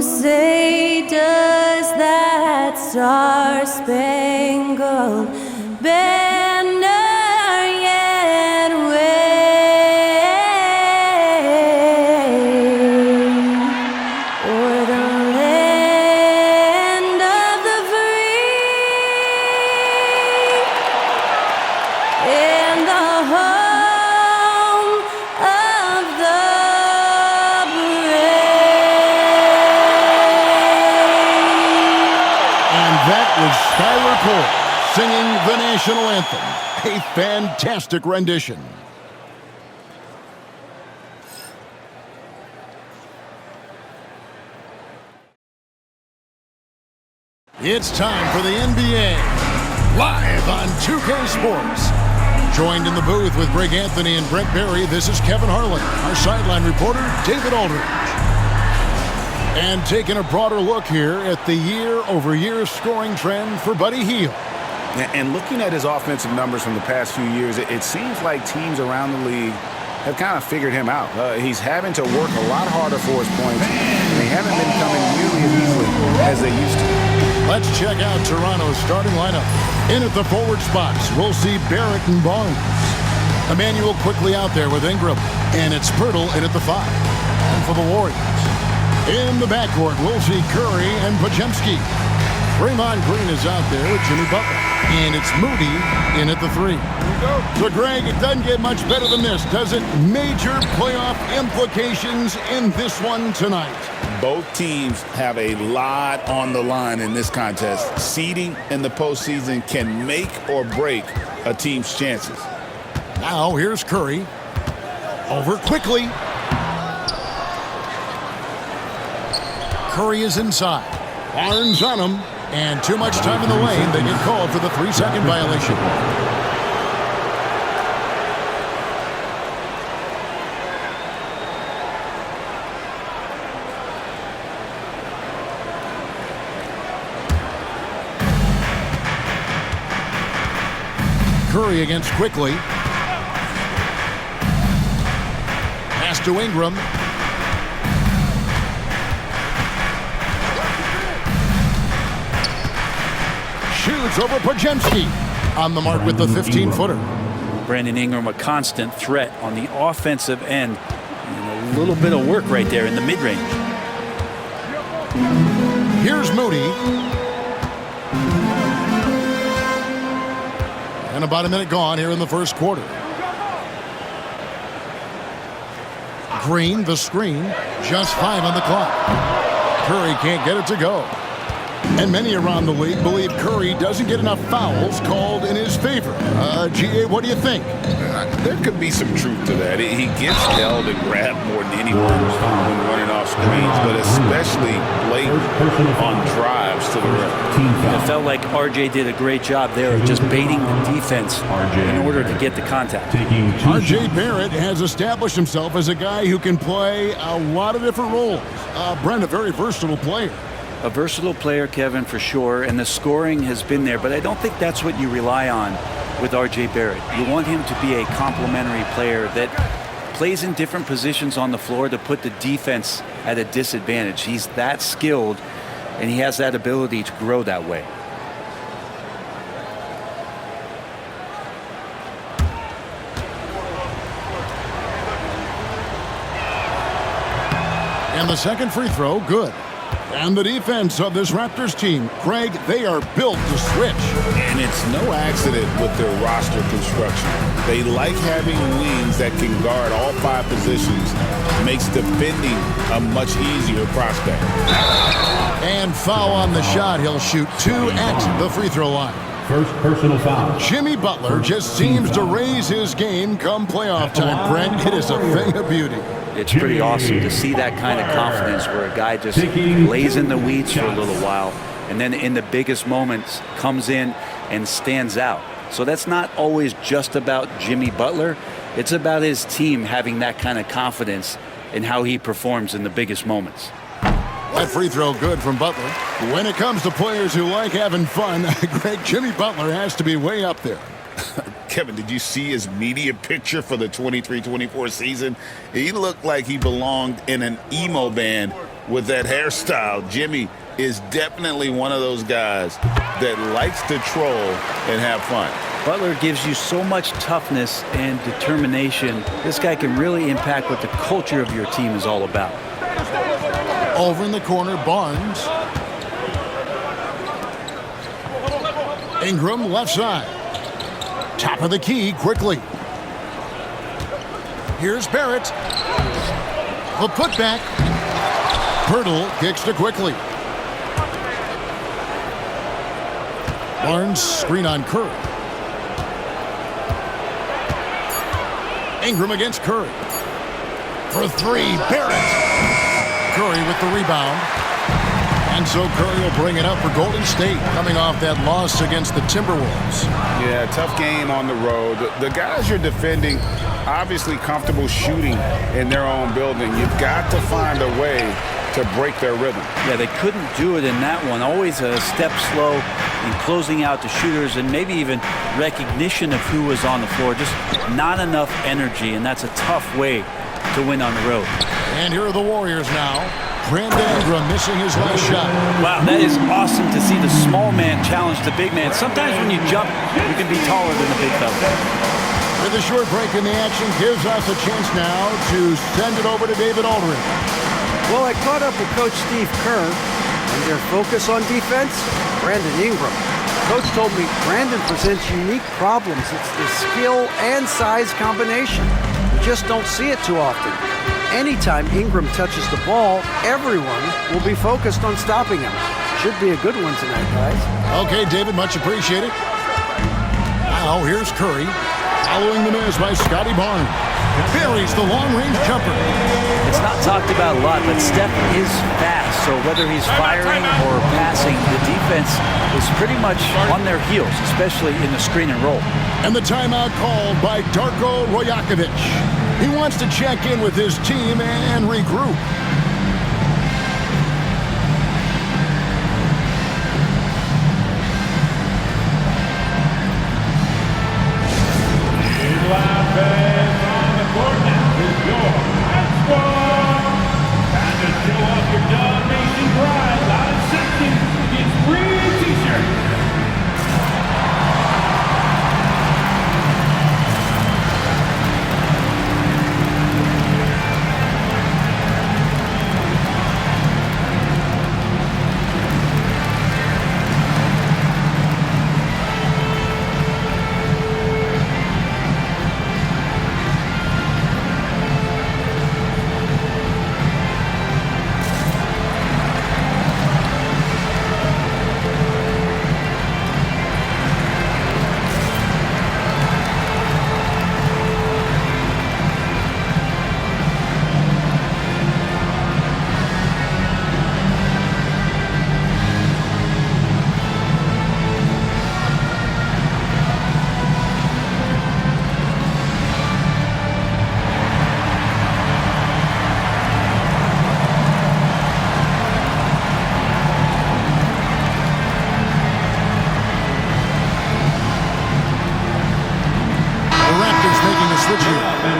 say does that star-spangled banner yet wave o'er the land of the free and the home of the That was Skylar Cole singing the national anthem. A fantastic rendition. It's time for the NBA, live on 2K Sports. Joined in the booth with Greg Anthony and Brent Barry, this is Kevin Harlan, our sideline reporter, David Aldridge. And taking a broader look here at the year-over-year scoring trend for Buddy Hield. And looking at his offensive numbers from the past few years, it seems like teams around the league have kind of figured him out. He's having to work a lot harder for his points, and they haven't been coming nearly as easily as they used to. Let's check out Toronto's starting lineup. In at the forward spots, we'll see Barrett and Barnes. Emmanuel quickly out there with Ingram, and it's Pirtle in at the 5. And for the Warriors, in the backcourt, we'll see Curry and Podziemski. Draymond Green is out there with Jimmy Butler. And it's Moody in at the 3. So, Greg, it doesn't get much better than this, does it? Major playoff implications in this one tonight. Both teams have a lot on the line in this contest. Seeding in the postseason can make or break a team's chances. Now, here's Curry. Over quickly. Curry is inside. Barnes on him. And too much time in the lane. They get called for the 3-second violation. Curry against Quickly. Pass to Ingram. Shoots over Podziemski. On the mark with the 15-footer. Brandon Ingram, a constant threat on the offensive end. And a little bit of work right there in the mid-range. Here's Moody. And about a minute gone here in the first quarter. Green, the screen. Just 5 on the clock. Curry can't get it to go. And many around the league believe Curry doesn't get enough fouls called in his favor. GA, what do you think? There could be some truth to that. He gets held and grabbed more than anyone when running off screens, but especially late on drives to the rim. It felt like RJ did a great job there of just baiting the defense in order to get the contact. RJ Barrett has established himself as a guy who can play a lot of different roles. Brent, a very versatile player. A versatile player, Kevin, for sure, and the scoring has been there, but I don't think that's what you rely on with R.J. Barrett. You want him to be a complementary player that plays in different positions on the floor to put the defense at a disadvantage. He's that skilled, and he has that ability to grow that way. And the second free throw, good. And the defense of this Raptors team, Craig, they are built to switch. And it's no accident with their roster construction. They like having wings that can guard all 5 positions. Makes defending a much easier prospect. And foul on the shot. He'll shoot 2 at the free throw line. First personal foul. Jimmy Butler just seems to raise his game come playoff time, Brent. It is a thing of beauty. It's pretty awesome to see that kind of confidence where a guy just lays in the weeds for a little while and then in the biggest moments comes in and stands out. So that's not always just about Jimmy Butler. It's about his team having that kind of confidence in how he performs in the biggest moments. That free throw good from Butler. When it comes to players who like having fun, Greg, Jimmy Butler has to be way up there. Kevin, did you see his media picture for the 23-24 season? He looked like he belonged in an emo band with that hairstyle. Jimmy is definitely one of those guys that likes to troll and have fun. Butler gives you so much toughness and determination. This guy can really impact what the culture of your team is all about. Over in the corner, Barnes. Ingram left side. Top of the key quickly. Here's Barrett. The putback. Pirtle kicks to quickly. Barnes screen on Curry. Ingram against Curry. For three, Barrett. Curry with the rebound. And so Curry will bring it up for Golden State, coming off that loss against the Timberwolves. Yeah, tough game on the road. The guys you're defending, obviously comfortable shooting in their own building. You've got to find a way to break their rhythm. Yeah, they couldn't do it in that one. Always a step slow in closing out the shooters and maybe even recognition of who was on the floor. Just not enough energy, and that's a tough way to win on the road. And here are the Warriors now. Brandon Ingram missing his last shot. Wow, that is awesome to see the small man challenge the big man. Sometimes when you jump, you can be taller than the big fella. With a short break in the action gives us a chance now to send it over to David Aldridge. Well, I caught up with Coach Steve Kerr, and their focus on defense, Brandon Ingram. Coach told me Brandon presents unique problems. It's the skill and size combination. You just don't see it too often. Anytime Ingram touches the ball, everyone will be focused on stopping him. Should be a good one tonight, guys. Okay, David, much appreciated. Now here's Curry, following the miss by Scotty Barnes. Buries the long-range jumper. It's not talked about a lot, but Steph is fast, so whether he's firing or passing, the defense is pretty much on their heels, especially in the screen and roll. And the timeout called by Darko Rojakovic. He wants to check in with his team and regroup.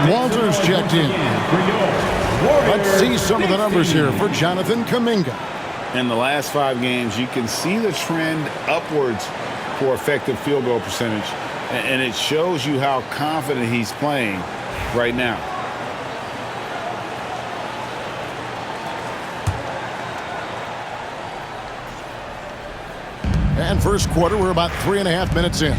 Walters checked in. Let's see some of the numbers here for Jonathan Kuminga. In the last 5 games, you can see the trend upwards for effective field goal percentage, and it shows you how confident he's playing right now. And first quarter, we're about 3.5 minutes in.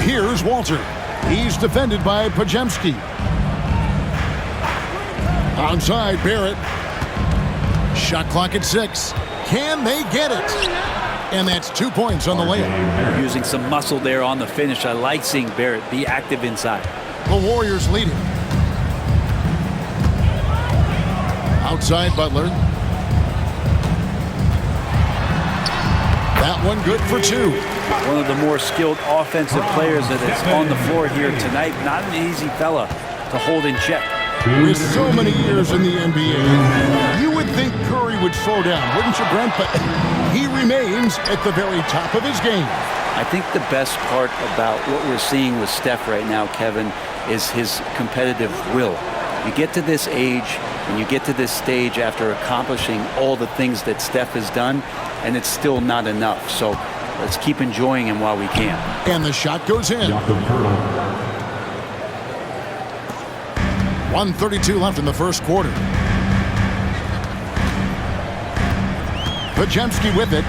Here's Walter. He's defended by Pajemski. Onside, Barrett. Shot clock at 6. Can they get it? And that's 2 points on the layup. Using some muscle there on the finish. I like seeing Barrett be active inside. The Warriors lead it. Outside, Butler. That one good for 2. One of the more skilled offensive players that is on the floor here tonight. Not an easy fella to hold in check. With so many years in the NBA, you would think Curry would slow down, wouldn't you, Brent? But he remains at the very top of his game. I think the best part about what we're seeing with Steph right now, Kevin, is his competitive will. You get to this age and you get to this stage after accomplishing all the things that Steph has done, and it's still not enough. So let's keep enjoying him while we can. And the shot goes in. 1:32 left in the first quarter. Pajemski with it.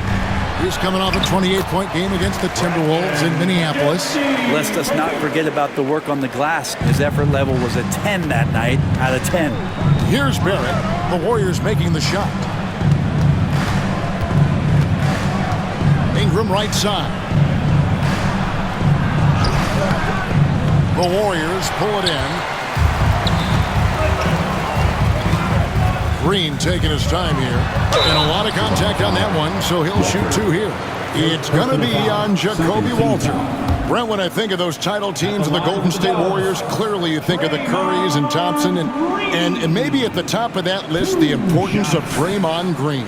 He's coming off a 28-point game against the Timberwolves in Minneapolis. Let's us not forget about the work on the glass. His effort level was a 10 that night out of 10. Here's Barrett. The Warriors making the shot. Ingram right side. The Warriors pull it in. Green taking his time here. And a lot of contact on that one, so he'll shoot 2 here. It's going to be on Jacoby Walter. Brent, when I think of those title teams of the Golden State Warriors, clearly you think of the Currys and Thompson, and maybe at the top of that list, the importance of Draymond Green.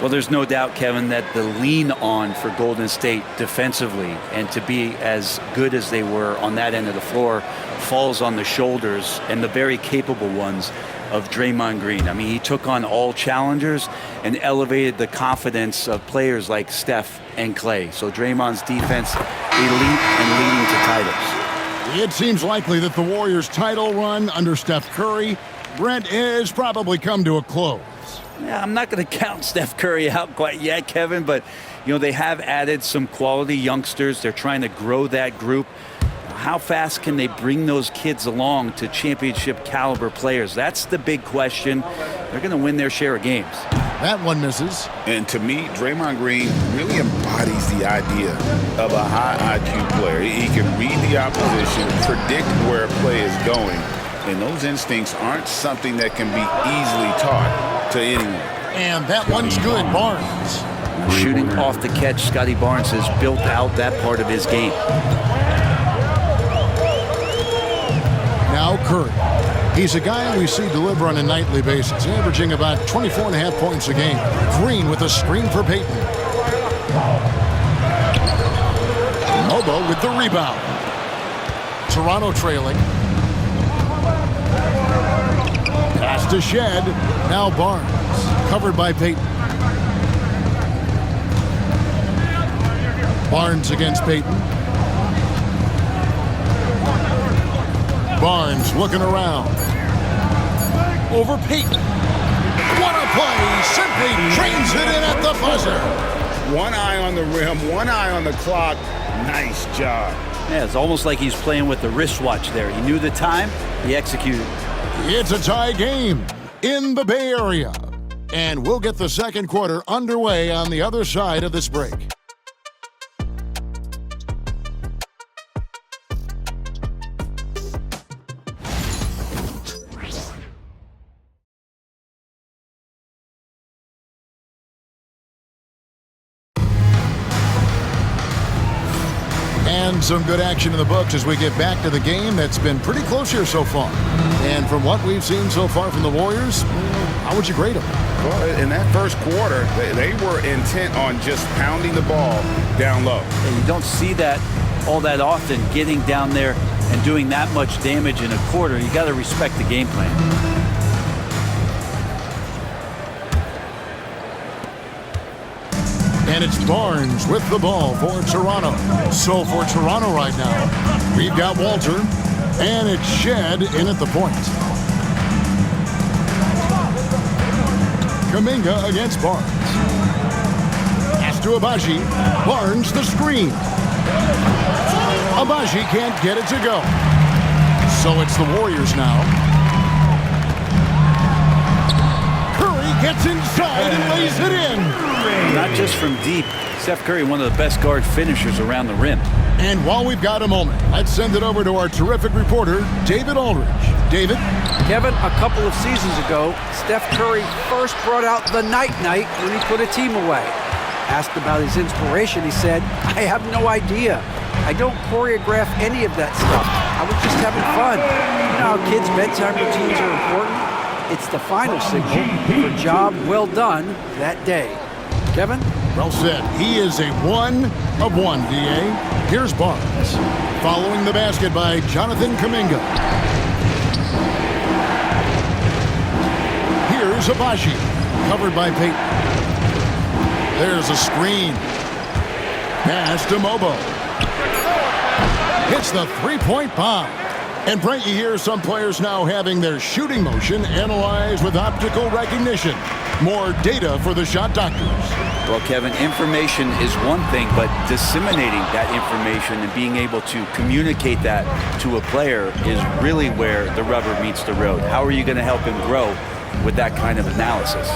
Well, there's no doubt, Kevin, that the lean on for Golden State defensively and to be as good as they were on that end of the floor falls on the shoulders, and the very capable ones, of Draymond Green. I mean, he took on all challengers and elevated the confidence of players like Steph and Clay. So Draymond's defense, elite and leading to titles. It seems likely that the Warriors' title run under Steph Curry, Brent, has probably come to a close. Yeah, I'm not going to count Steph Curry out quite yet, Kevin, but, you know, they have added some quality youngsters. They're trying to grow that group. How fast can they bring those kids along to championship caliber players? That's the big question. They're going to win their share of games. That one misses. And to me, Draymond Green really embodies the idea of a high IQ player. He can read the opposition, predict where a play is going, and those instincts aren't something that can be easily taught to anyone. And that one's good, Barnes. Shooting off the catch, Scotty Barnes has built out that part of his game. Now Curry. He's a guy we see deliver on a nightly basis, averaging about 24.5 points a game. Green with a screen for Payton. Mobo with the rebound. Toronto trailing. Pass to Shed. Now Barnes. Covered by Payton. Barnes against Payton. Barnes looking around. Over Payton. What a play! Simply trains it in at the buzzer. One eye on the rim, one eye on the clock. Nice job. Yeah, it's almost like he's playing with the wristwatch there. He knew the time, he executed. It's a tie game in the Bay Area. And we'll get the second quarter underway on the other side of this break. And some good action in the books as we get back to the game that's been pretty close here so far. And from what we've seen so far from the Warriors, how would you grade them? Well, in that first quarter, they were intent on just pounding the ball down low. And you don't see that all that often, getting down there and doing that much damage in a quarter. You got to respect the game plan. And it's Barnes with the ball for Toronto. So for Toronto right now, we've got Walter, and it's Shed in at the point. Kuminga against Barnes. Pass to Abaji. Barnes the screen. Abaji can't get it to go. So it's the Warriors now. Curry gets inside and lays it in. Not just from deep. Steph Curry, one of the best guard finishers around the rim. And while we've got a moment, let's send it over to our terrific reporter, David Aldridge. David? Kevin, a couple of seasons ago, Steph Curry first brought out the night-night when he put a team away. Asked about his inspiration, he said, "I have no idea. I don't choreograph any of that stuff. I was just having fun." You know how kids' bedtime routines are important? It's the final signal for a job well done that day. Kevin? Well said. He is a 1 of 1, DA. Here's Barnes. Following the basket by Jonathan Kuminga. Zabashi, covered by Peyton. There's a screen. Pass to Mobo. Hits the three-point bomb. And Brent, you hear some players now having their shooting motion analyzed with optical recognition. More data for the shot doctors. Well, Kevin, information is one thing, but disseminating that information and being able to communicate that to a player is really where the rubber meets the road. How are you going to help him grow with that kind of analysis?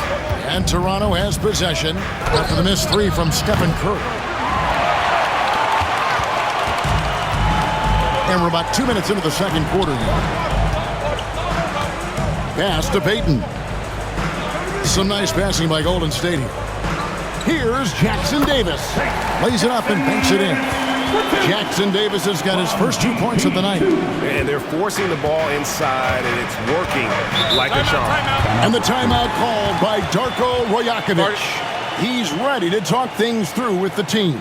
And Toronto has possession after the missed three from Stephen Curry. And we're about 2 minutes into the second quarter now. Pass to Peyton. Some nice passing by Golden State here. Here's Jackson Davis. Lays it up and banks it in. Jackson Davis has got his first 2 points of the night. And they're forcing the ball inside, and it's working like a charm. And the timeout called by Darko Rojakovic. He's ready to talk things through with the team.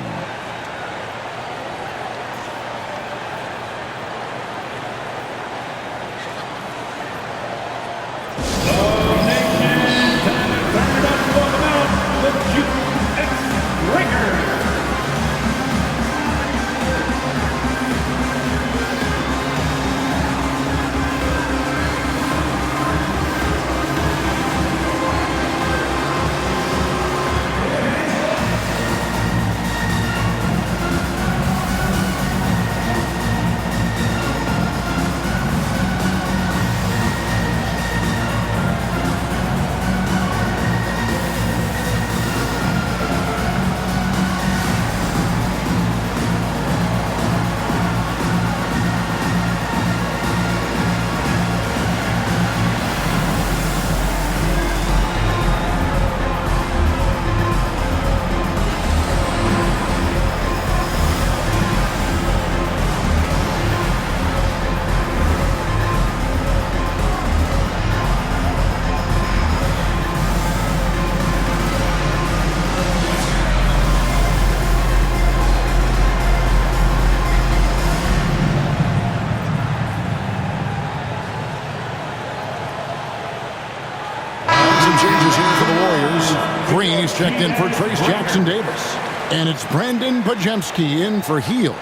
Green is checked in for Trace Jackson Davis. And it's Brandon Pajemski in for Heel.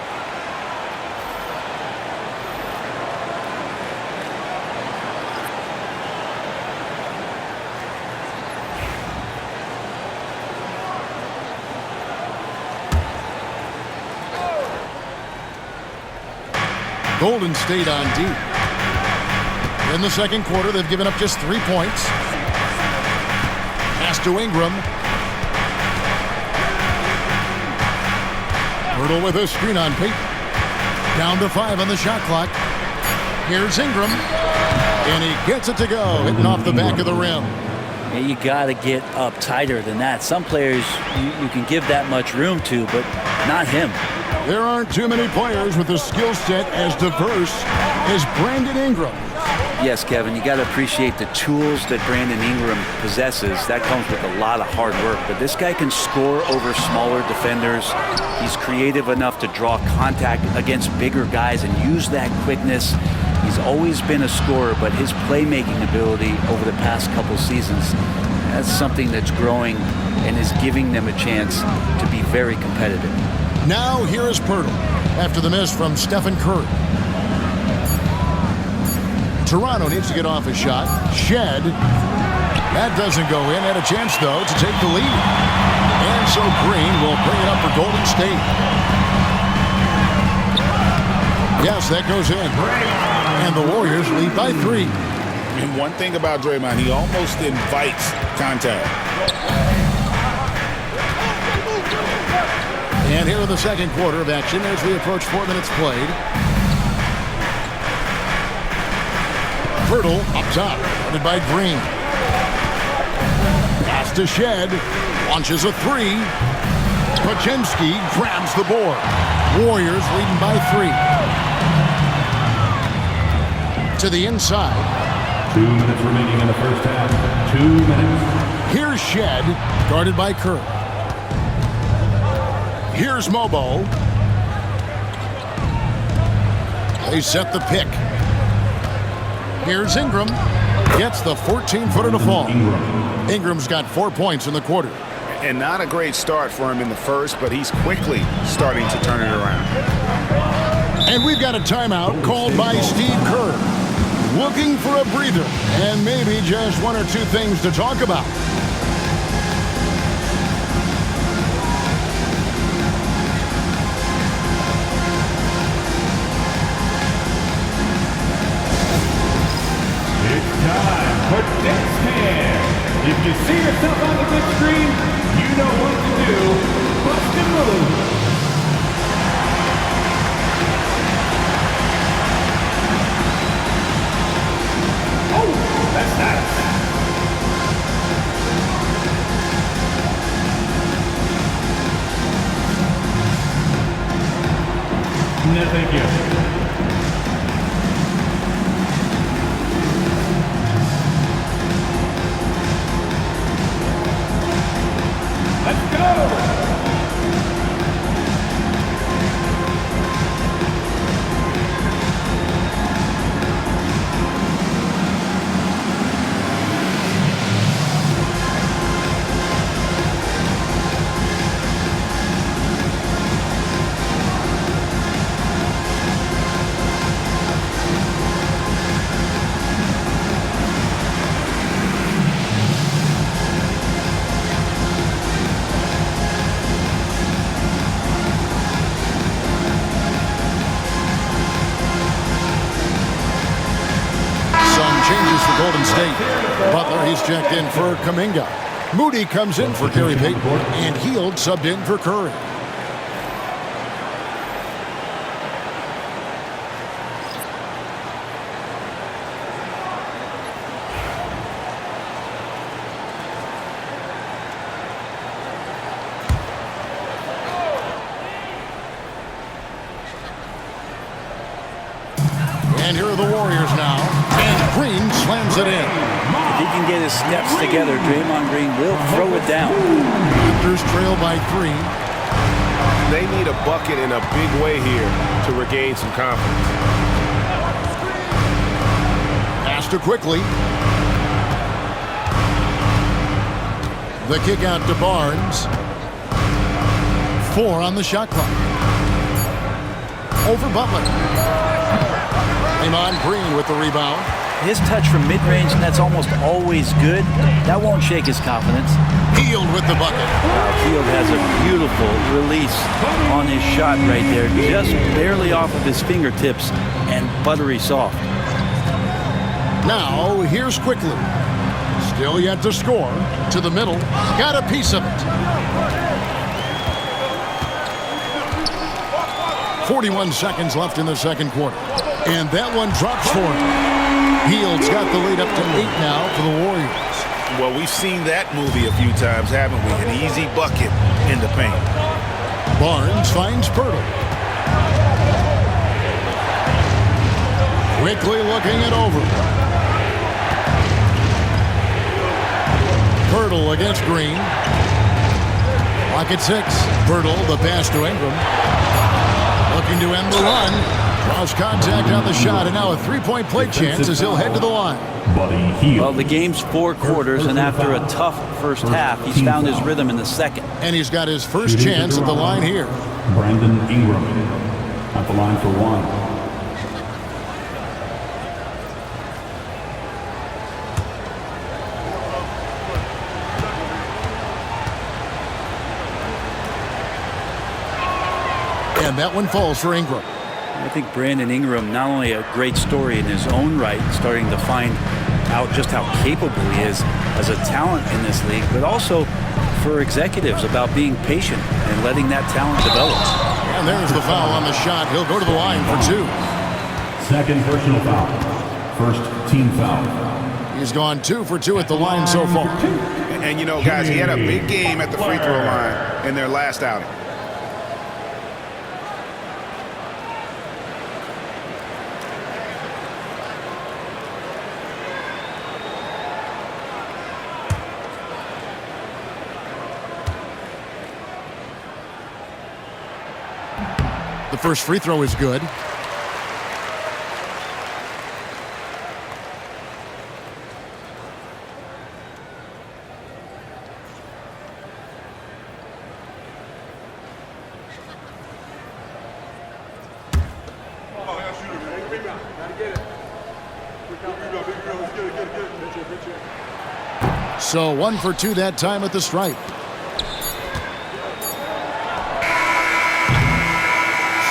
Golden State on D. In the second quarter, they've given up just 3 points. Pass to Ingram. Hurdle with a screen on Peyton. Down to 5 on the shot clock. Here's Ingram. And he gets it to go, hitting off the back of the rim. Yeah, you got to get up tighter than that. Some players you can give that much room to, but not him. There aren't too many players with a skill set as diverse as Brandon Ingram. Yes, Kevin, you got to appreciate the tools that Brandon Ingram possesses. That comes with a lot of hard work. But this guy can score over smaller defenders. He's creative enough to draw contact against bigger guys and use that quickness. He's always been a scorer, but his playmaking ability over the past couple seasons, that's something that's growing and is giving them a chance to be very competitive. Now here is Pirtle after the miss from Stephen Curry. Toronto needs to get off a shot. Shed. That doesn't go in. Had a chance, though, to take the lead. And so Green will bring it up for Golden State. Yes, that goes in. And the Warriors lead by 3. And one thing about Draymond, he almost invites contact. And here in the second quarter of action as we approach 4 minutes played. Pirtle up top, guarded by Green. Pass to Shed, launches a 3. Pajemski grabs the board. Warriors leading by 3. To the inside. 2 minutes remaining in the first half. 2 minutes. Here's Shed, guarded by Curry. Here's Mobo. They set the pick. Here's Ingram. Gets the 14-footer to fall. Ingram's got 4 points in the quarter. And not a great start for him in the first, but he's quickly starting to turn it around. And we've got a timeout called by Steve Kerr. Looking for a breather and maybe just 1 or 2 things to talk about. It's time for next hand. If you see yourself on the big screen, you know what to do. Bust and move. Oh, that's nice. No, thank you. Let's go! Changes for Golden State. Butler, he's checked in for Kuminga. Moody comes in for Gary Payton. And Hield subbed in for Curry. And here are the Warriors now. And Green slams it in. If he can get his steps together, Draymond Green will throw it down. Raptors trail by 3. They need a bucket in a big way here to regain some confidence. Pass to quickly. The kick out to Barnes. 4 on the shot clock. Over Butler. Draymond Green with the rebound. His touch from mid-range, and that's almost always good. That won't shake his confidence. Hield with the bucket. Hield has a beautiful release on his shot right there. Just barely off of his fingertips and buttery soft. Now, here's Quickly. Still yet to score. To the middle. Got a piece of it. 41 seconds left in the second quarter. And that one drops for him. Hield's got the lead up to 8 now for the Warriors. Well, we've seen that movie a few times, haven't we? An easy bucket in the paint. Barnes finds Pirtle. Quickly looking it over. Pirtle against Green. Clock at 6. Pirtle, the pass to Ingram. Looking to end the run. Draws contact on the shot, and now a three-point play chance as he'll head to the line. Well, the game's 4 quarters, and after a tough first half, he's found his rhythm in the second. And he's got his first chance at the line here. Brandon Ingram at the line for 1. And that one falls for Ingram. I think Brandon Ingram, not only a great story in his own right, starting to find out just how capable he is as a talent in this league, but also for executives about being patient and letting that talent develop. And there's the foul on the shot. He'll go to the line for 2. Second personal foul. First team foul. He's gone 2 for 2 at the line so far. And you know, guys, he had a big game at the free throw line in their last outing. The first free throw is good. So 1 for 2 that time at the stripe.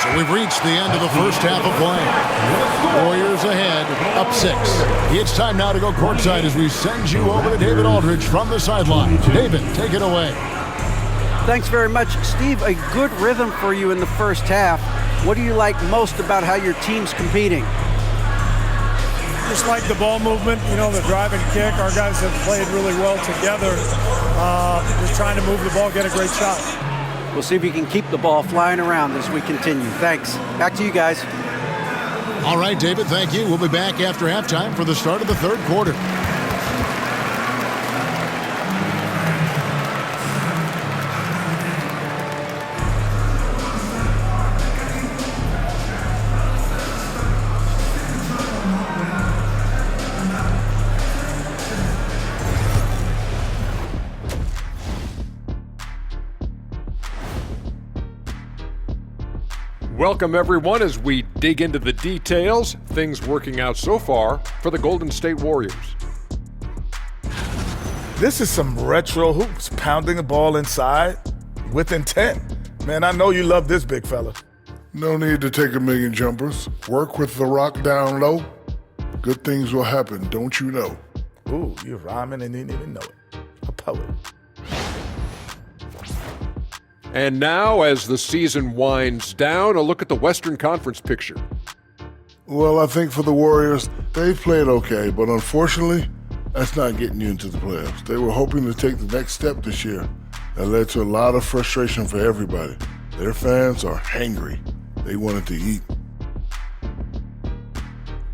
So we've reached the end of the first half of play. Warriors ahead, up 6. It's time now to go courtside as we send you over to David Aldridge from the sideline. David, take it away. Thanks very much, Steve. A good rhythm for you in the first half. What do you like most about how your team's competing? Just like the ball movement, you know, the drive and kick. Our guys have played really well together. Just trying to move the ball, get a great shot. We'll see if we can keep the ball flying around as we continue. Thanks. Back to you guys. All right, David, thank you. We'll be back after halftime for the start of the third quarter. Welcome, everyone, as we dig into the details. Things working out so far for the Golden State Warriors. This is some retro hoops, pounding the ball inside with intent. Man, I know you love this, big fella. No need to take a million jumpers. Work with the rock down low. Good things will happen, don't you know? Ooh, you're rhyming and didn't even know it. A poet. And now, as the season winds down, a look at the Western Conference picture. Well, I think for the Warriors, they've played okay, but unfortunately, that's not getting you into the playoffs. They were hoping to take the next step this year. That led to a lot of frustration for everybody. Their fans are hangry. They wanted to eat.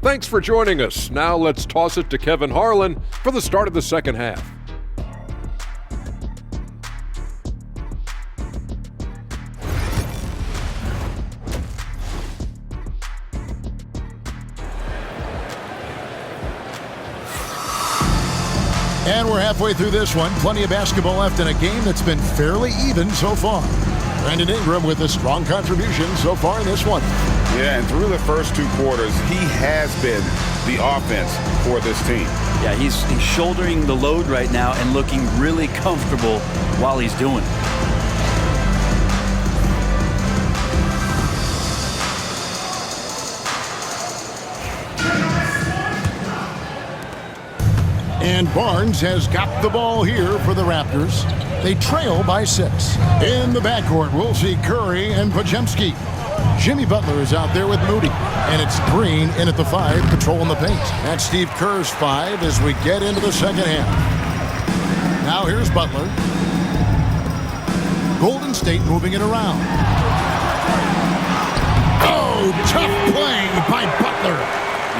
Thanks for joining us. Now let's toss it to Kevin Harlan for the start of the second half. And we're halfway through this one. Plenty of basketball left in a game that's been fairly even so far. Brandon Ingram with a strong contribution so far in this one. Yeah, and through the first 2 quarters, he has been the offense for this team. Yeah, he's shouldering the load right now and looking really comfortable while he's doing it. And Barnes has got the ball here for the Raptors. They trail by 6. In the backcourt, we'll see Curry and Podziemski. Jimmy Butler is out there with Moody. And it's Green in at the 5, patrolling the paint. That's Steve Kerr's 5 as we get into the second half. Now here's Butler. Golden State moving it around. Oh, tough play by Butler.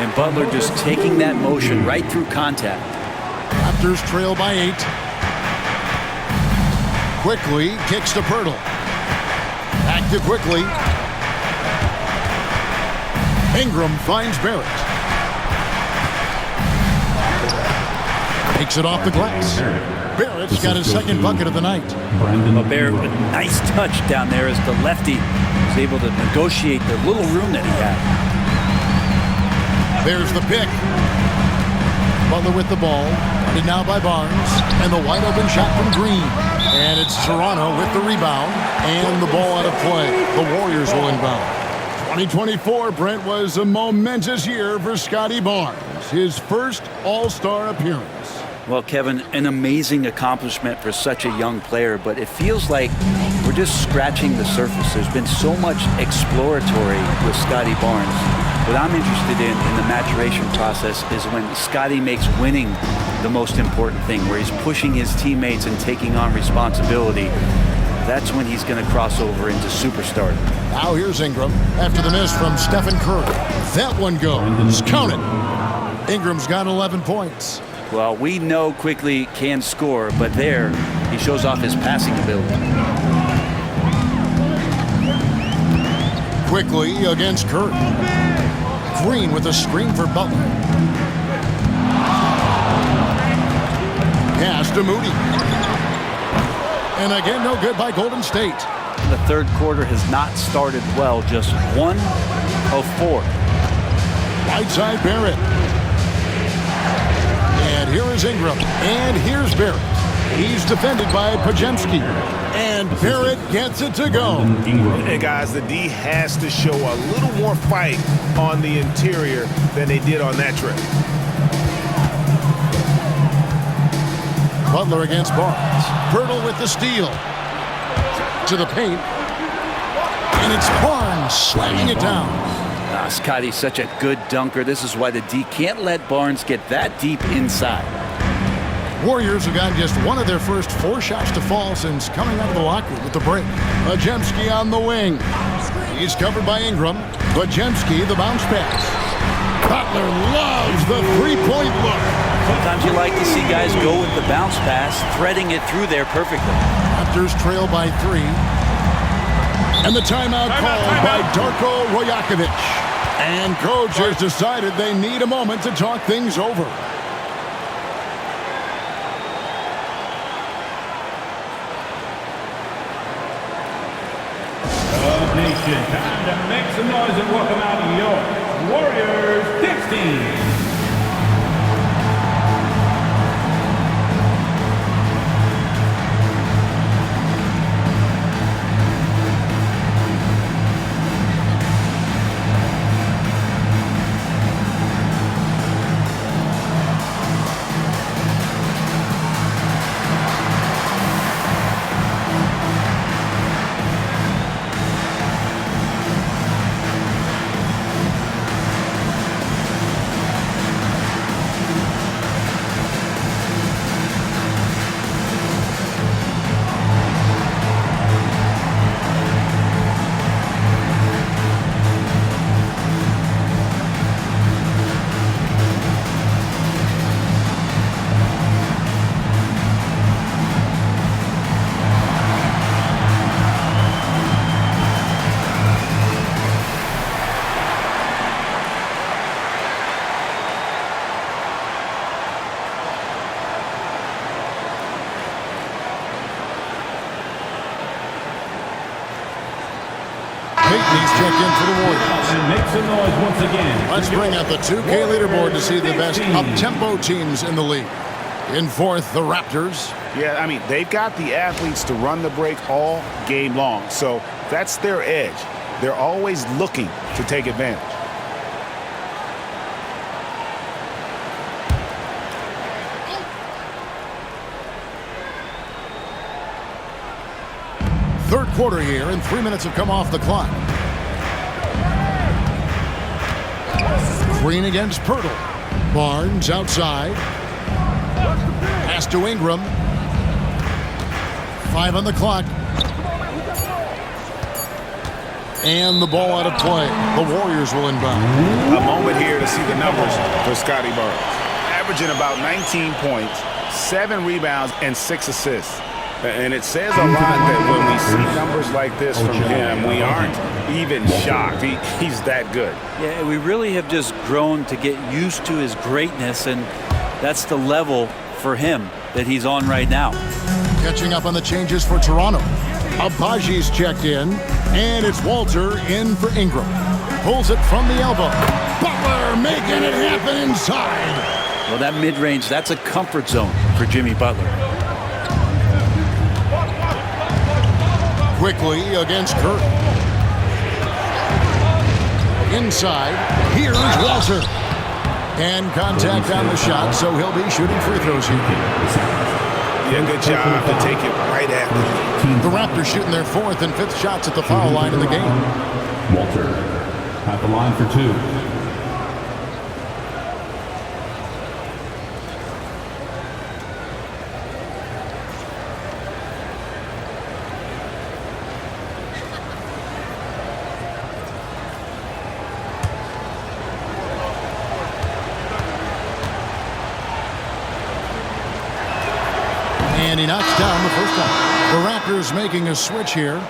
And Butler just taking that motion right through contact. Raptors trail by 8. Quickly kicks to Pirtle. Back to Quickly. Ingram finds Barrett. Takes it off the glass. Barrett's got his second bucket of the night. Barrett with a nice touch down there as the lefty was able to negotiate the little room that he had. There's the pick. Butler with the ball. Guarded now by Barnes. And the wide open shot from Green. And it's Toronto with the rebound. And the ball out of play. The Warriors will inbound. 2024, Brent, was a momentous year for Scotty Barnes. His first All-Star appearance. Well, Kevin, an amazing accomplishment for such a young player, but it feels like we're just scratching the surface. There's been so much exploratory with Scotty Barnes. What I'm interested in the maturation process is when Scotty makes winning the most important thing, where he's pushing his teammates and taking on responsibility. That's when he's going to cross over into superstar. Now here's Ingram after the miss from Stephen Curry. That one goes. Count it. Ingram's got 11 points. Well, we know Quickly can score, but there he shows off his passing ability. Quickly against Curry. Green with a screen for Butler. Pass to Moody. And again, no good by Golden State. The third quarter has not started well, just 1 of 4. Right side Barrett. Here is Ingram. And here's Barrett. He's defended by Pajemski. And Barrett gets it to go. Hey, guys, the D has to show a little more fight on the interior than they did on that trip. Butler against Barnes. Pirtle with the steal. To the paint. And it's Barnes slamming it down. Scotty's such a good dunker. This is why the D can't let Barnes get that deep inside. Warriors have gotten just one of their first 4 shots to fall since coming out of the locker with the break. Pajemski on the wing. He's covered by Ingram. Pajemski, the bounce pass. Butler loves the three-point look. Sometimes you like to see guys go with the bounce pass, threading it through there perfectly. Raptors trail by 3. And the timeout called by Darko Rojakovic. And coach has decided they need a moment to talk things over. Nation, time to make some noise and welcome out your Warriors 16. He's checked in for the Warriors. And make some noise once again. Let's bring out the 2K leaderboard to see the best up-tempo teams in the league. In 4th, the Raptors. Yeah, I mean, they've got the athletes to run the break all game long. So that's their edge. They're always looking to take advantage. Third quarter here, and 3 minutes have come off the clock. Green against Pirtle. Barnes outside. Pass to Ingram. 5 on the clock. And the ball out of play. The Warriors will inbound. A moment here to see the numbers for Scotty Barnes. Averaging about 19 points, 7 rebounds, and 6 assists. And it says a lot that when we see numbers like this from him, we aren't even shocked. He's that good. Yeah, we really have just grown to get used to his greatness, and that's the level for him that he's on right now. Catching up on the changes for Toronto. Abaji's checked in, and it's Walter in for Ingram. Pulls it from the elbow. Butler making it happen inside. Well, that mid-range, that's a comfort zone for Jimmy Butler. Quickly against Curry. Inside, here's Walter. And contact on the shot, so he'll be shooting free throws here. Yeah, good job to take it right after. The Raptors shooting their 4th and 5th shots at the foul line in the game. Walter at the line for 2. And he knocks down the first one. The Raptors making a switch here.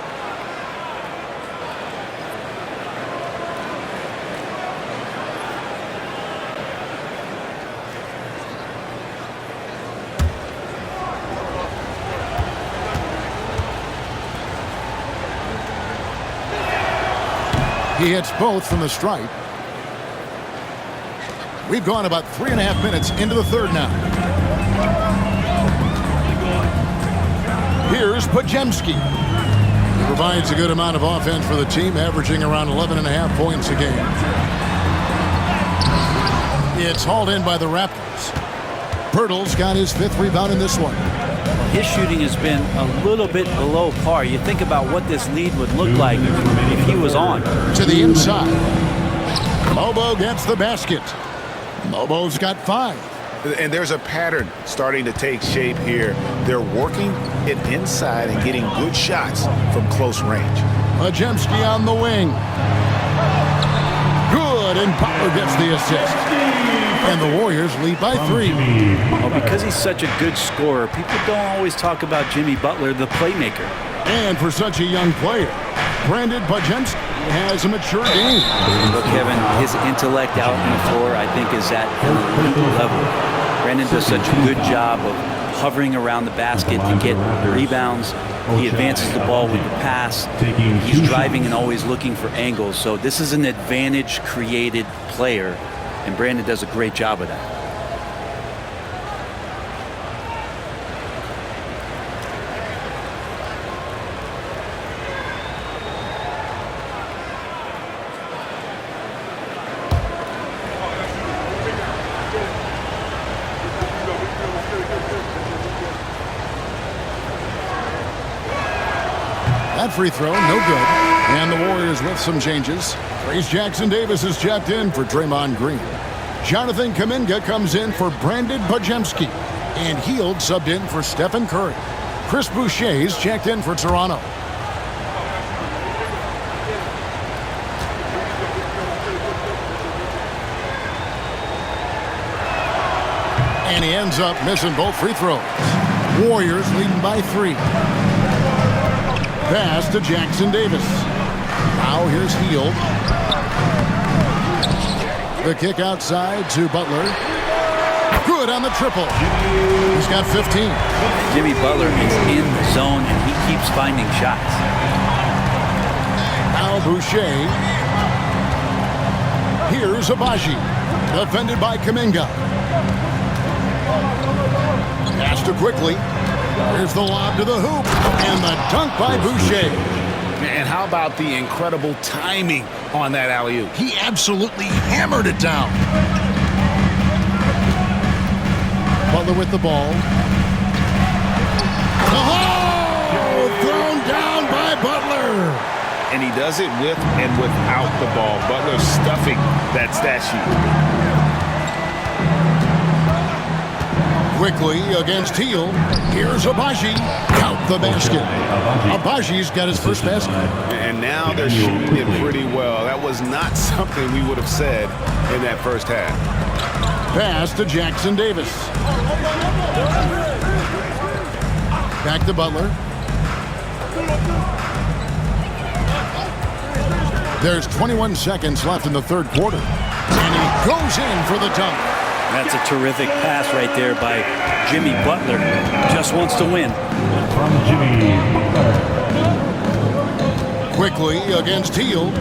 He hits both from the stripe. We've gone about 3.5 minutes into the third now. Here's Pajemski. He provides a good amount of offense for the team, averaging around 11.5 points a game. It's hauled in by the Raptors. Pirtle's got his 5th rebound in this one. His shooting has been a little bit below par. You think about what this lead would look like if he was on. To the inside. Mobo gets the basket. Mobo's got 5. And there's a pattern starting to take shape here. They're working it inside and getting good shots from close range. Pajemski on the wing. Good, and Butler gets the assist. And the Warriors lead by 3. Well, because he's such a good scorer, people don't always talk about Jimmy Butler, the playmaker. And for such a young player, Brandon Pajemski has a mature game. Look, Kevin, his intellect out on the floor, I think, is at an elite level. Brandon does such a good job of hovering around the basket to get rebounds. He advances the ball with the pass. He's driving and always looking for angles. So this is an advantage-created player, and Brandon does a great job of that. That free throw, no good. And the Warriors with some changes. Trace Jackson-Davis is checked in for Draymond Green. Jonathan Kuminga comes in for Brandon Pajemski. And Hield subbed in for Stephen Curry. Chris Boucher's checked in for Toronto. And he ends up missing both free throws. Warriors leading by 3. Pass to Jackson-Davis. Now here's Hield. The kick outside to Butler. Good on the triple. He's got 15. Jimmy Butler is in the zone, and he keeps finding shots. Now Boucher. Here's Abaji. Defended by Kuminga. Pass to Quickly. Here's the lob to the hoop. And the dunk by Boucher. And how about the incredible timing on that alley-oop? He absolutely hammered it down. Butler with the ball. Oh! Thrown down by Butler. And he does it with and without the ball. Butler stuffing that stat sheet. Quickly against Hield. Here's Abaji. Count the basket. Abaji's got his first basket. And now they're shooting it pretty well. That was not something we would have said in that first half. Pass to Jackson-Davis. Back to Butler. There's 21 seconds left in the third quarter. And he goes in for the dunk. That's a terrific pass right there by Jimmy Butler. Just wants to win. From Jimmy Butler. Quickly against Hield.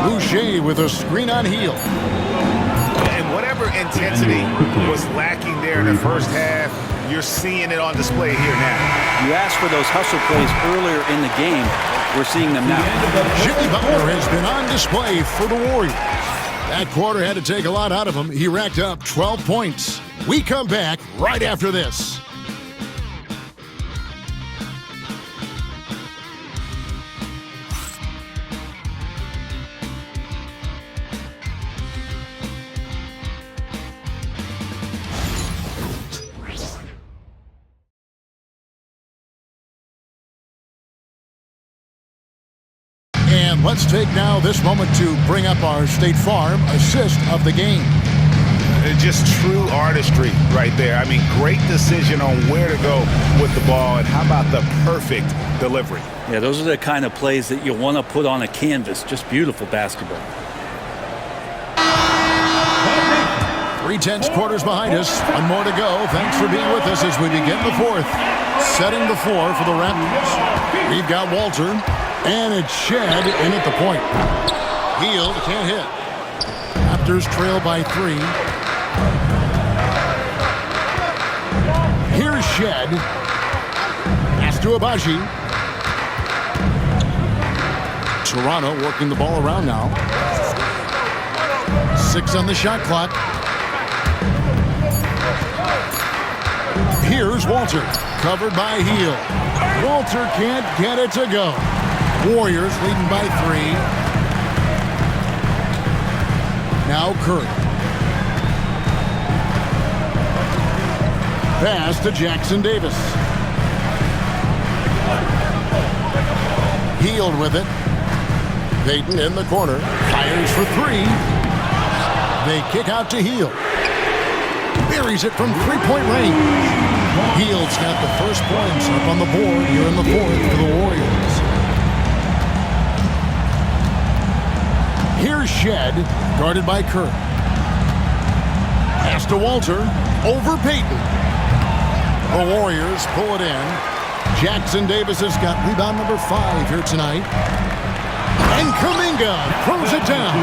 Boucher with a screen on Hield. And whatever intensity was lacking there in the first half, you're seeing it on display here now. You asked for those hustle plays earlier in the game. We're seeing them now. Jimmy Butler has been on display for the Warriors. That quarter had to take a lot out of him. He racked up 12 points. We come back right after this. And let's take now this moment to bring up our State Farm assist of the game. Just true artistry right there. I mean, great decision on where to go with the ball, and how about the perfect delivery? Yeah, those are the kind of plays that you want to put on a canvas. Just beautiful basketball. 3/10 quarters behind us. One more to go. Thanks for being with us as we begin the fourth. Setting the floor for the Raptors. We've got Walter, and it's Shed in at the point. Hield can't hit. Raptors trail by 3. Here's Shed. Pass to Abaji. Toronto working the ball around now. 6 on the shot clock. Here's Walter, covered by Heel. Walter can't get it to go. Warriors leading by 3. Now Curry. Pass to Jackson Davis. Healed with it. Payton in the corner. Fires for 3. They kick out to Heel. Buries it from 3-point range. Heel's got the first points up on the board here in the 4th for the Warriors. Here's Shed, guarded by Curry. Pass to Walter, over Payton. The Warriors pull it in. Jackson Davis has got rebound number 5 here tonight. And Kuminga throws it down.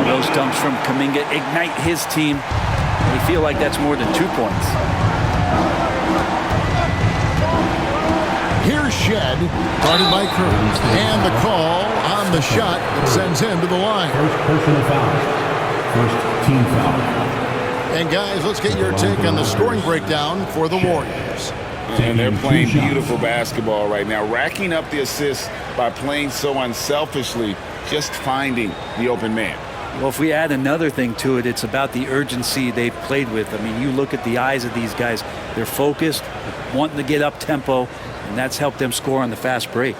Those dunks from Kuminga ignite his team. They feel like that's more than 2 points. Here's Shed, guarded by Curry. And the call on the shot that sends him to the line. First personal foul. First team foul. And guys, let's get your take on the scoring breakdown for the Warriors. And they're playing beautiful basketball right now, racking up the assists by playing so unselfishly, just finding the open man. Well, if we add another thing to it, it's about the urgency they've played with. I mean, you look at the eyes of these guys. They're focused, wanting to get up tempo, and that's helped them score on the fast break.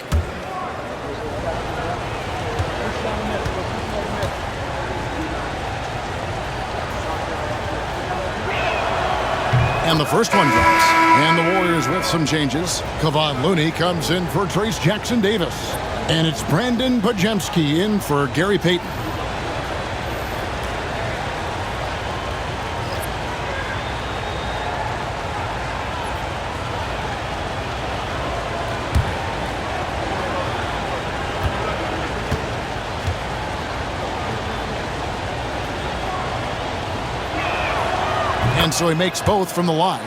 And the first one drops. And the Warriors with some changes. Kevon Looney comes in for Trace Jackson Davis. And it's Brandon Pajemski in for Gary Payton. And so he makes both from the line.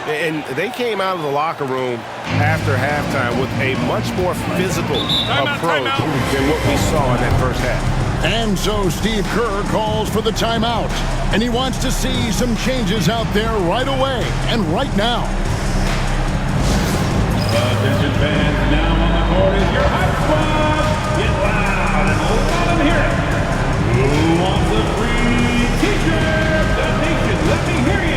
And they came out of the locker room after halftime with a much more physical approach than what we saw in that first half. And so Steve Kerr calls for the timeout. And he wants to see some changes out there right away and right now. Attention fans, now on the court is your hype squad. Get loud and let them hear it. Who wants a free t-shirt? The nation, let me hear you.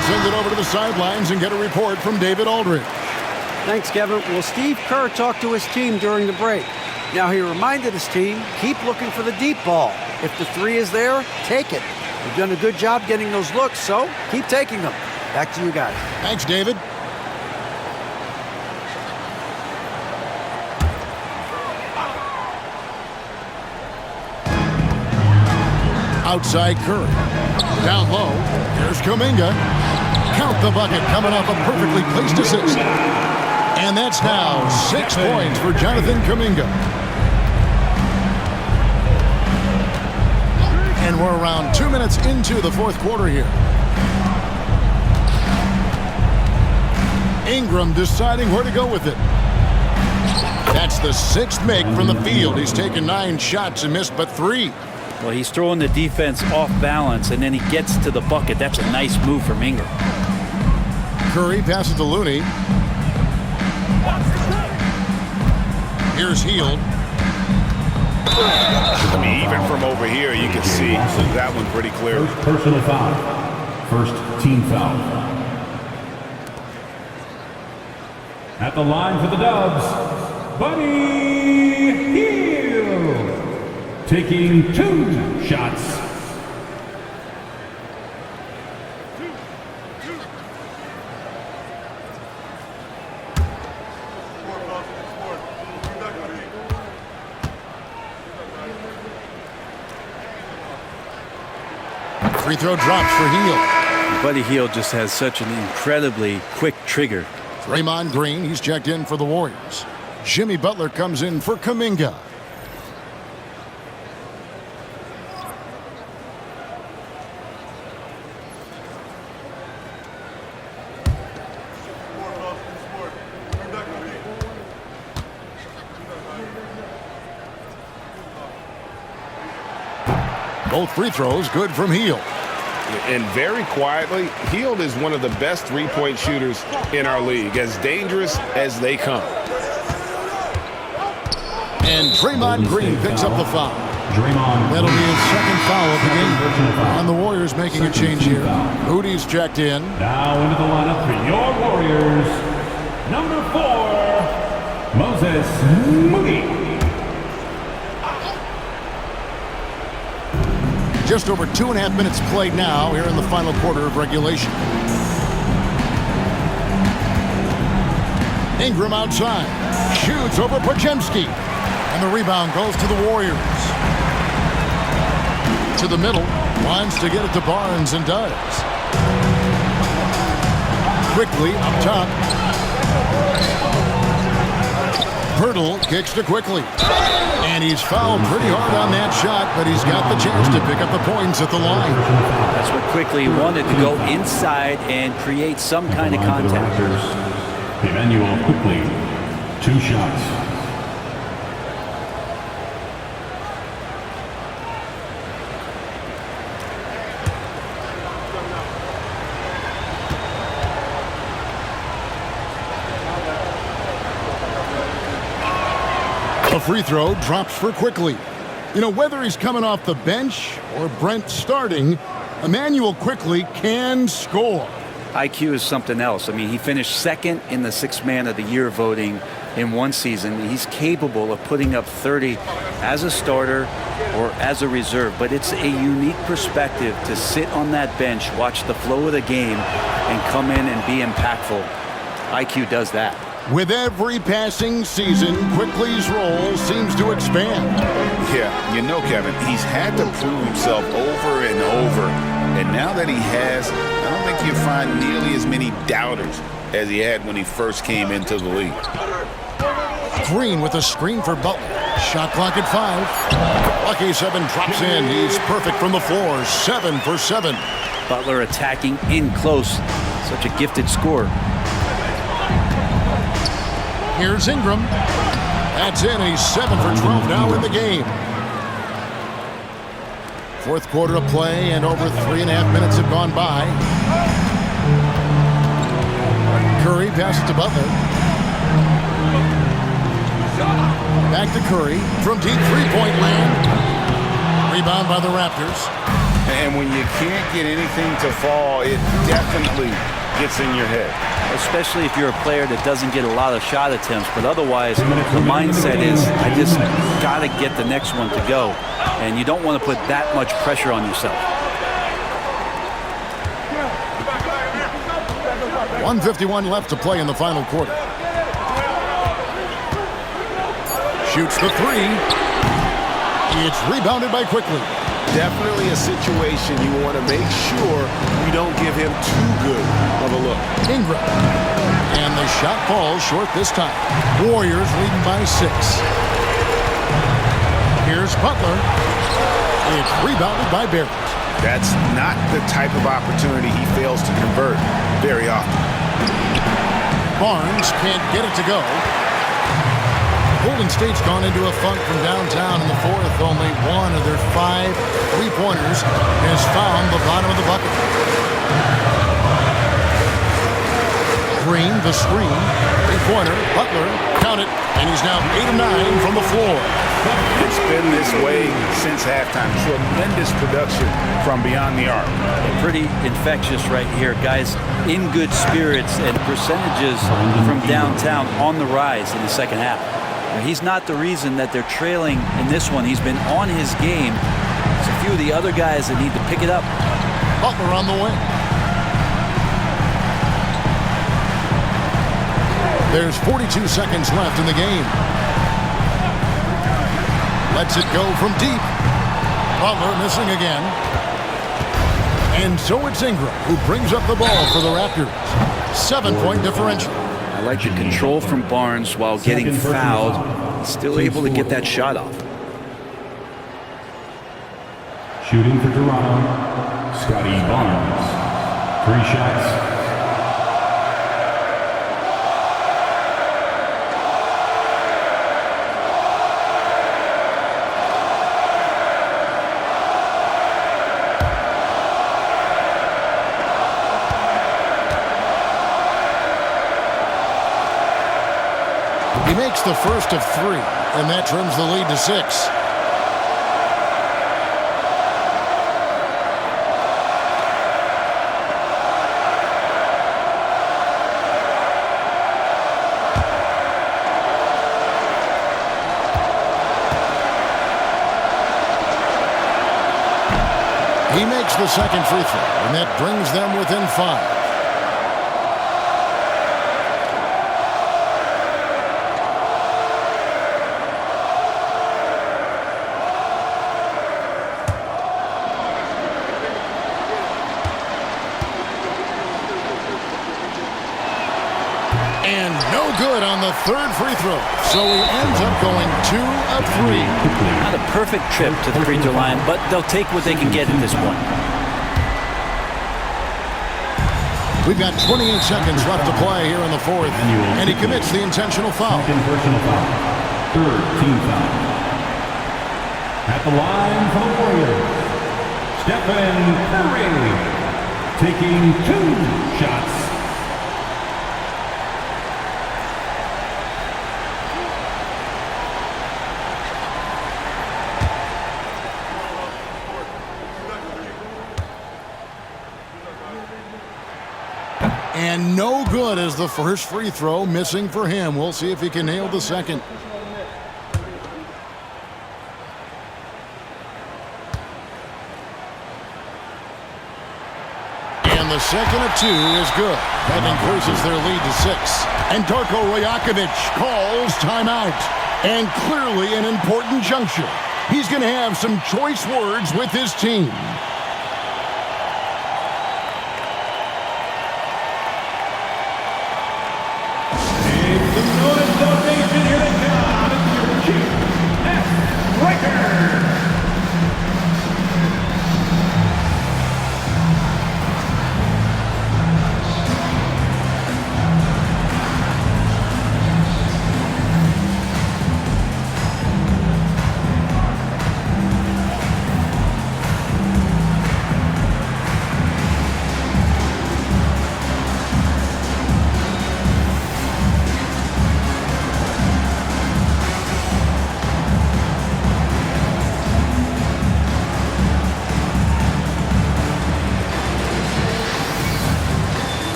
Send it over to the sidelines and get a report from David Aldridge. Thanks, Kevin. Well, Steve Kerr talked to his team during the break. Now, he reminded his team, keep looking for the deep ball. If the 3 is there, take it. You've done a good job getting those looks, so keep taking them. Back to you guys. Thanks, David. Outside Curry. Down low. Here's Kuminga. Count the bucket coming off a perfectly placed assist. And that's now 6 points for Jonathan Kuminga. And we're around 2 minutes into the 4th quarter here. Ingram deciding where to go with it. That's the 6th make from the field. He's taken 9 shots and missed but 3. Well, he's throwing the defense off balance, and then he gets to the bucket. That's a nice move from Ingram. Curry passes to Looney. Here's Hield. I mean, even from over here, you can see that one pretty clear. First personal foul. First team foul. At the line for the Dubs, Buddy Hield. Taking 2 shots. Free throw drops for Hield. Buddy Hield just has such an incredibly quick trigger. Draymond Green, he's checked in for the Warriors. Jimmy Butler comes in for Kuminga. Both free throws good from Hield. And very quietly, Hield is one of the best three-point shooters in our league, as dangerous as they come. And Draymond Green picks up the foul. Draymond. That'll be his second foul of the game. And the Warriors making a change here. Moody's checked in. Now into the lineup for your Warriors, number 4, Moses Moody. Just over 2.5 minutes played now here in the final quarter of regulation. Ingram outside. Shoots over Podziemski. And the rebound goes to the Warriors. To the middle. Wants to get it to Barnes and does. Quickly up top. Pirtle kicks to Quickly. And he's fouled pretty hard on that shot, but he's got the chance to pick up the points at the line. That's what Quickly wanted, to go inside and create some kind of contact. Emmanuel Quickly, 2 shots. A free throw drops for Quickly. You know, whether he's coming off the bench or Brent starting, Emmanuel Quickly can score. IQ is something else. I mean, he finished second in the Sixth Man of the Year voting in one season. He's capable of putting up 30 as a starter or as a reserve, but it's a unique perspective to sit on that bench, watch the flow of the game, and come in and be impactful. IQ does that. With every passing season, Quickly's role seems to expand. Yeah, you know, Kevin, he's had to prove himself over and over. And now that he has, I don't think you'll find nearly as many doubters as he had when he first came into the league. Green with a screen for Butler. Shot clock at 5. Lucky 7 drops in. He's perfect from the floor. 7 for 7. Butler attacking in close. Such a gifted scorer. Here's Ingram. That's in. He's 7 for 12 now in the game. Fourth quarter of play, and over 3.5 minutes have gone by. Curry passes to Butler. Back to Curry from deep three-point land. Rebound by the Raptors. And when you can't get anything to fall, it definitely gets in your head. Especially if you're a player that doesn't get a lot of shot attempts, but otherwise the mindset is, I just got to get the next one to go. And you don't want to put that much pressure on yourself. 1:51 left to play in the final quarter. Shoots the 3. It's rebounded by Quickly. Definitely a situation you want to make sure you don't give him too good of a look. Ingram. And the shot falls short this time. Warriors leading by 6. Here's Butler. It's rebounded by Barrett. That's not the type of opportunity he fails to convert very often. Barnes can't get it to go. Golden State's gone into a funk from downtown in the fourth. Only one of their 5 3-pointers has found the bottom of the bucket. Green, the screen, 3-pointer, Butler, count it, and he's now 8 of 9 from the floor. It's been this way since halftime. Tremendous production from beyond the arc. Pretty infectious right here. Guys in good spirits and percentages from downtown on the rise in the second half. Now, he's not the reason that they're trailing in this one. He's been on his game. There's a few of the other guys that need to pick it up. Butler on the wing. There's 42 seconds left in the game. Lets it go from deep. Butler missing again. And so it's Ingram who brings up the ball for the Raptors. 7-point differential. I like the control from Barnes while getting fouled. Still able to get that shot off. Shooting for Toronto, Scotty Barnes. 3 shots. He makes the first of 3, and that trims the lead to 6. He makes the second free throw, and that brings them within 5. And no good on the third free throw. So he ends up going 2 of 3. Not a perfect trip to the free throw line, but they'll take what they can get at this point. We've got 28 seconds left to play here in the fourth, and he commits the intentional foul. Personal foul. 3rd team foul. At the line for the Warriors, Stephen Curry, taking 2 shots. And no good as the first free throw missing for him. We'll see if he can nail the second. And the second of 2 is good. That increases their lead to 6. And Darko Rajakovic calls timeout. And clearly an important juncture. He's going to have some choice words with his team.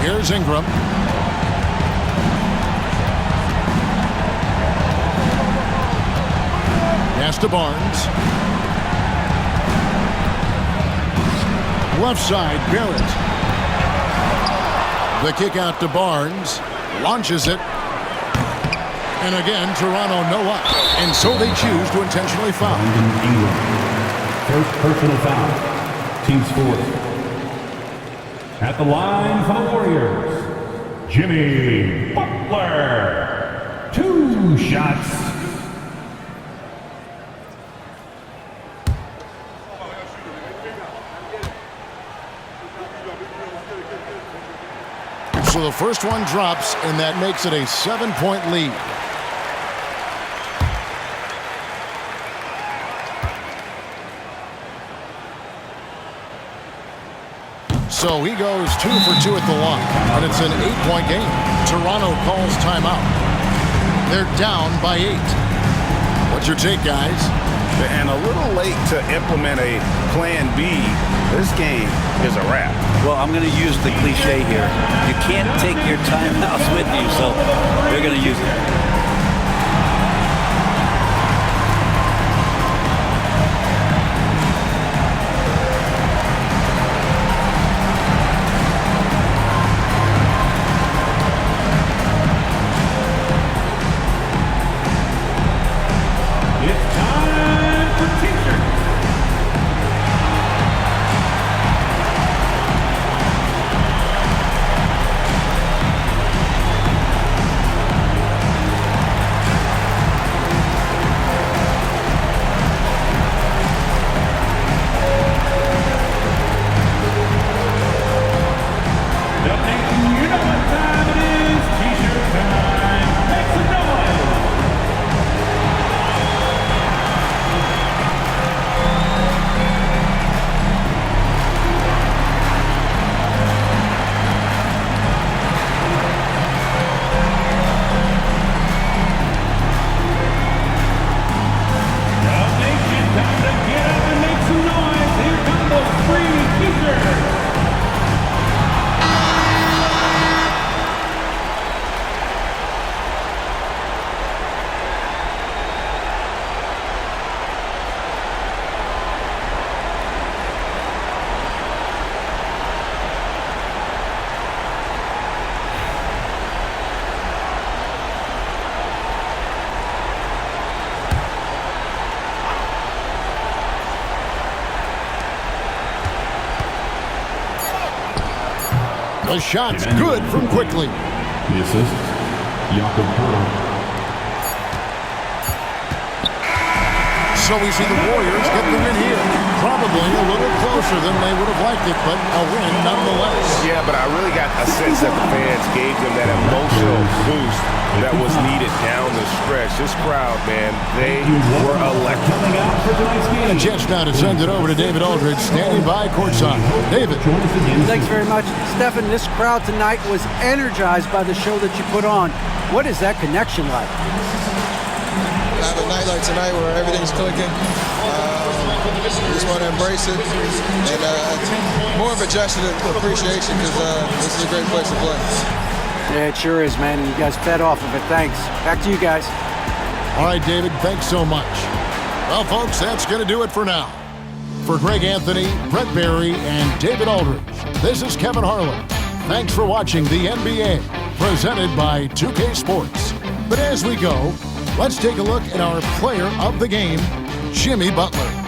Here's Ingram. Pass to Barnes. Left side, Barrett. The kick out to Barnes. Launches it. And again, Toronto no up. And so they choose to intentionally foul. First personal foul. Team fourth. At the line for the Warriors, Jimmy Butler. 2 shots. So the first one drops, and that makes it a 7-point lead. So he goes 2 for 2 at the line, and it's an 8-point game. Toronto calls timeout. They're down by 8. What's your take, guys? And a little late to implement a plan B. This game is a wrap. Well, I'm going to use the cliche here. You can't take your timeouts with you, so they're going to use it. The shot's good from quickly. The assist, Jakob Perl. So we see the Warriors get the win here. Probably a little closer than they would have liked it, but a win nonetheless. Yeah, but I really got a sense that the fans gave them that emotional boost that was needed down the stretch. This crowd, man, they were electric. And a chance now to send it over to David Aldridge, standing by courtside. David. Thanks very much. Stephen, this crowd tonight was energized by the show that you put on. What is that connection like? Have a night like tonight where everything's clicking. Just want to embrace it, and more of a gesture of appreciation because this is a great place to play. Yeah, it sure is, man. You guys fed off of it. Thanks. Back to you guys. All right, David, thanks so much. Well, folks, that's going to do it for now. For Greg Anthony, Brett Barry, and David Aldridge, this is Kevin Harlan. Thanks for watching the NBA, presented by 2K Sports. But as we go, let's take a look at our player of the game, Jimmy Butler.